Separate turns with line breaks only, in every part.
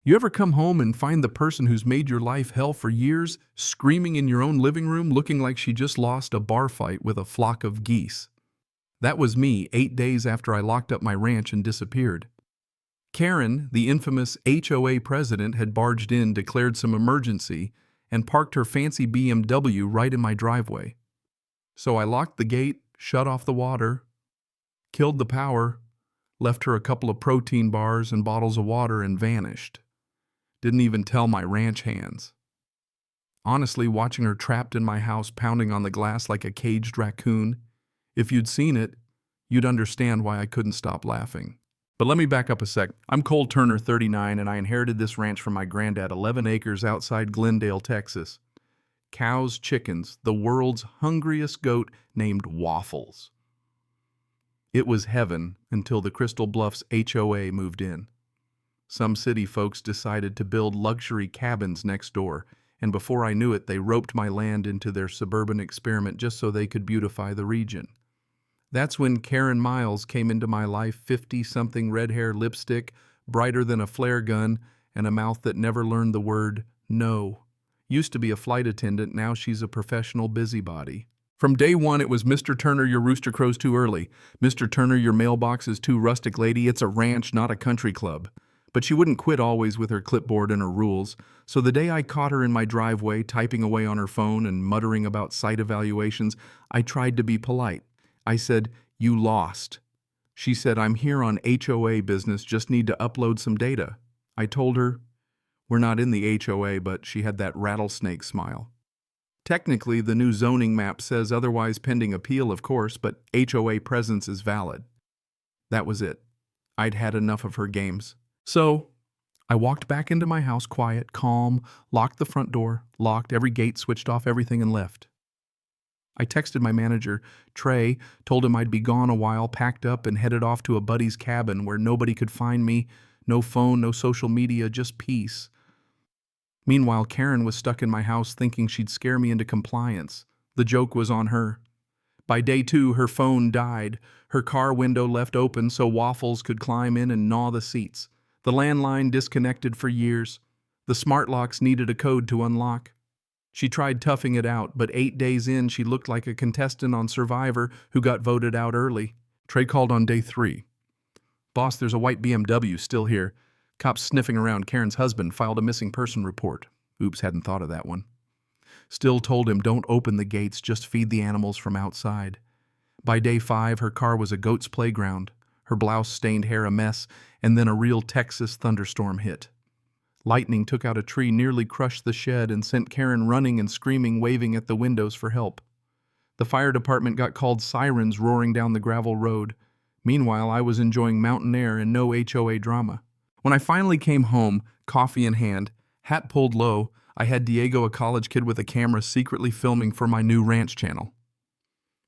You ever come home and find the person who's made your life hell for years screaming in your own living room looking like she just lost a bar fight with a flock of geese? That was me 8 days after I locked up my ranch and disappeared. Karen, the infamous HOA president, had barged in, declared some emergency, and parked her fancy BMW right in my driveway. So I locked the gate, shut off the water, killed the power, left her a couple of protein bars and bottles of water, and vanished. Didn't even tell my ranch hands. Honestly, watching her trapped in my house pounding on the glass like a caged raccoon, if you'd seen it, you'd understand why I couldn't stop laughing. But let me back up a sec. I'm Cole Turner, 39, and I inherited this ranch from my granddad, 11 acres outside Glendale, Texas. Cows, chickens, the world's hungriest goat named Waffles. It was heaven until the Crystal Bluffs HOA moved in. Some city folks decided to build luxury cabins next door, and before I knew it, they roped my land into their suburban experiment just so they could beautify the region. That's when Karen Miles came into my life, 50-something red hair, lipstick, brighter than a flare gun, and a mouth that never learned the word no. Used to be a flight attendant, now she's a professional busybody. From day one, it was, "Mr. Turner, your rooster crows too early. Mr. Turner, your mailbox is too rustic, lady. It's a ranch, not a country club." But she wouldn't quit, always with her clipboard and her rules. So the day I caught her in my driveway, typing away on her phone and muttering about site evaluations, I tried to be polite. I said, "You lost." She said, "I'm here on HOA business, just need to upload some data." I told her, "We're not in the HOA," but she had that rattlesnake smile. Technically, the new zoning map says otherwise pending appeal, of course, but HOA presence is valid. That was it. I'd had enough of her games. So, I walked back into my house, quiet, calm, locked the front door, locked every gate, switched off everything, and left. I texted my manager, Trey, told him I'd be gone a while, packed up and headed off to a buddy's cabin where nobody could find me, no phone, no social media, just peace. Meanwhile, Karen was stuck in my house thinking she'd scare me into compliance. The joke was on her. By day 2, her phone died, her car window left open so Waffles could climb in and gnaw the seats. The landline disconnected for years. The smart locks needed a code to unlock. She tried toughing it out, but 8 days in, she looked like a contestant on Survivor who got voted out early. Trey called on day 3. "Boss, there's a white BMW still here. Cops sniffing around Karen's husband, filed a missing person report." Oops, hadn't thought of that one. Still told him, "Don't open the gates, just feed the animals from outside." By day 5, her car was a goat's playground, her blouse-stained hair a mess, and then a real Texas thunderstorm hit. Lightning took out a tree, nearly crushed the shed, and sent Karen running and screaming, waving at the windows for help. The fire department got called, sirens roaring down the gravel road. Meanwhile, I was enjoying mountain air and no HOA drama. When I finally came home, coffee in hand, hat pulled low, I had Diego, a college kid with a camera, secretly filming for my new ranch channel.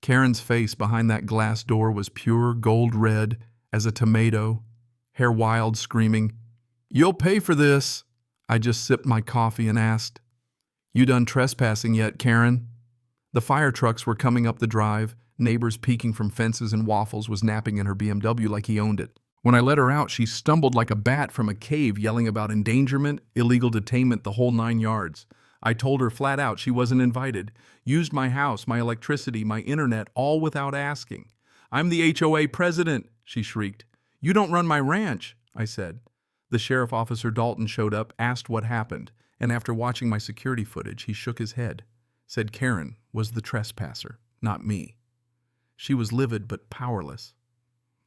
Karen's face behind that glass door was pure gold red as a tomato, hair wild, screaming, "You'll pay for this." I just sipped my coffee and asked, "You done trespassing yet, Karen?" The fire trucks were coming up the drive, neighbors peeking from fences, and Waffles was napping in her BMW like he owned it. When I let her out, she stumbled like a bat from a cave, yelling about endangerment, illegal detainment, the whole 9 yards. I told her flat out she wasn't invited. Used my house, my electricity, my internet, all without asking. "I'm the HOA president," she shrieked. "You don't run my ranch," I said. The sheriff officer Dalton showed up, asked what happened, and after watching my security footage, he shook his head, said Karen was the trespasser, not me. She was livid but powerless,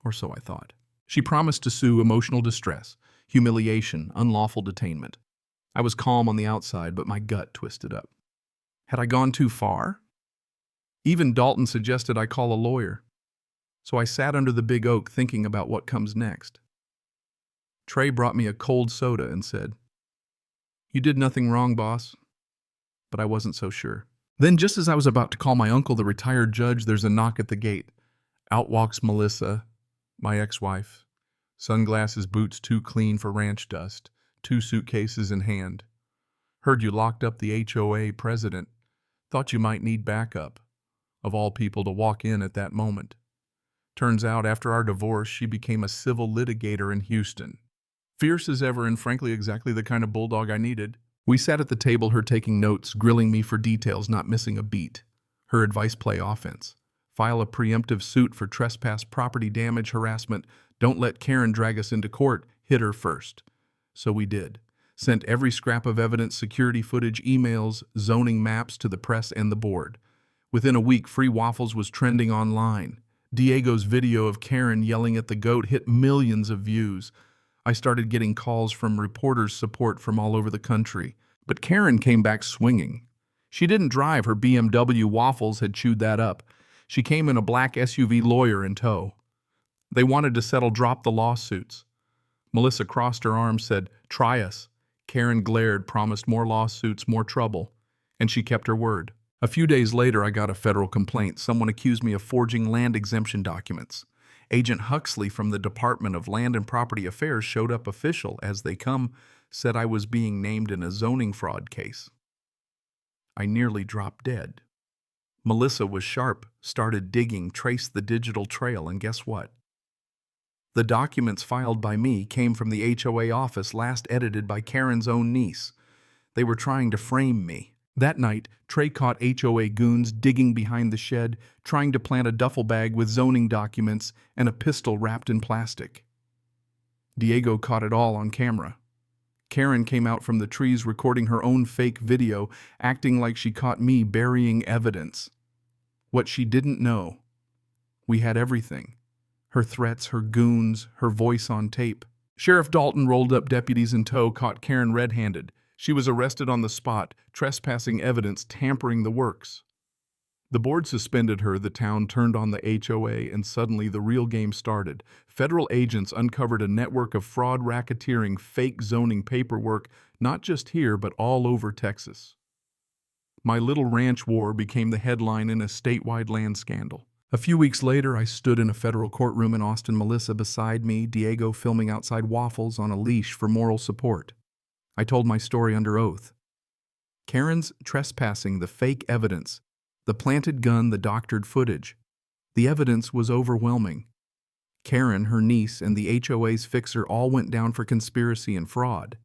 or so I thought. She promised to sue emotional distress, humiliation, unlawful detainment. I was calm on the outside, but my gut twisted up. Had I gone too far? Even Dalton suggested I call a lawyer. So I sat under the big oak thinking about what comes next. Trey brought me a cold soda and said, "You did nothing wrong, boss." But I wasn't so sure. Then, just as I was about to call my uncle, the retired judge, there's a knock at the gate. Out walks Melissa, my ex-wife. Sunglasses, boots too clean for ranch dust, 2 suitcases in hand. "Heard you locked up the HOA president. Thought you might need backup." Of all people to walk in at that moment. Turns out, after our divorce, she became a civil litigator in Houston. Fierce as ever and frankly exactly the kind of bulldog I needed. We sat at the table, her taking notes, grilling me for details, not missing a beat. Her advice: play offense. File a preemptive suit for trespass, property damage, harassment. Don't let Karen drag us into court. Hit her first. So we did. Sent every scrap of evidence, security footage, emails, zoning maps to the press and the board. Within a week, Free Waffles was trending online. Diego's video of Karen yelling at the goat hit millions of views. I started getting calls from reporters' support from all over the country. But Karen came back swinging. She didn't drive. Her BMW Waffles had chewed that up. She came in a black SUV, lawyer in tow. They wanted to settle, drop the lawsuits. Melissa crossed her arms, said, "Try us." Karen glared, promised more lawsuits, more trouble. And she kept her word. A few days later, I got a federal complaint. Someone accused me of forging land exemption documents. Agent Huxley from the Department of Land and Property Affairs showed up, official as they come, said I was being named in a zoning fraud case. I nearly dropped dead. Melissa was sharp, started digging, traced the digital trail, and guess what? The documents filed by me came from the HOA office, last edited by Karen's own niece. They were trying to frame me. That night, Trey caught HOA goons digging behind the shed, trying to plant a duffel bag with zoning documents and a pistol wrapped in plastic. Diego caught it all on camera. Karen came out from the trees recording her own fake video, acting like she caught me burying evidence. What she didn't know, we had everything. Her threats, her goons, her voice on tape. Sheriff Dalton rolled up, deputies in tow, caught Karen red-handed. She was arrested on the spot, trespassing evidence, tampering the works. The board suspended her, the town turned on the HOA, and suddenly the real game started. Federal agents uncovered a network of fraud, racketeering, fake zoning paperwork, not just here, but all over Texas. My little ranch war became the headline in a statewide land scandal. A few weeks later, I stood in a federal courtroom in Austin, Melissa beside me, Diego filming outside Waffles on a leash for moral support. I told my story under oath. Karen's trespassing, the fake evidence, the planted gun, the doctored footage. The evidence was overwhelming. Karen, her niece, and the HOA's fixer all went down for conspiracy and fraud.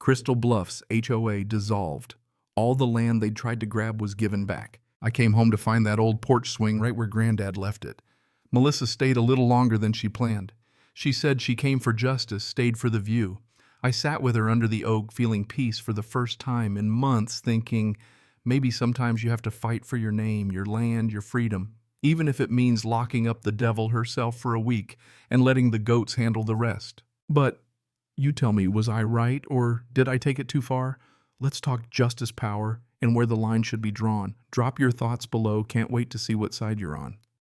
Crystal Bluffs HOA dissolved. All the land they'd tried to grab was given back. I came home to find that old porch swing right where Granddad left it. Melissa stayed a little longer than she planned. She said she came for justice, stayed for the view. I sat with her under the oak, feeling peace for the first time in months, thinking, maybe sometimes you have to fight for your name, your land, your freedom, even if it means locking up the devil herself for a week and letting the goats handle the rest. But you tell me, was I right, or did I take it too far? Let's talk justice, power, and where the line should be drawn. Drop your thoughts below. Can't wait to see what side you're on.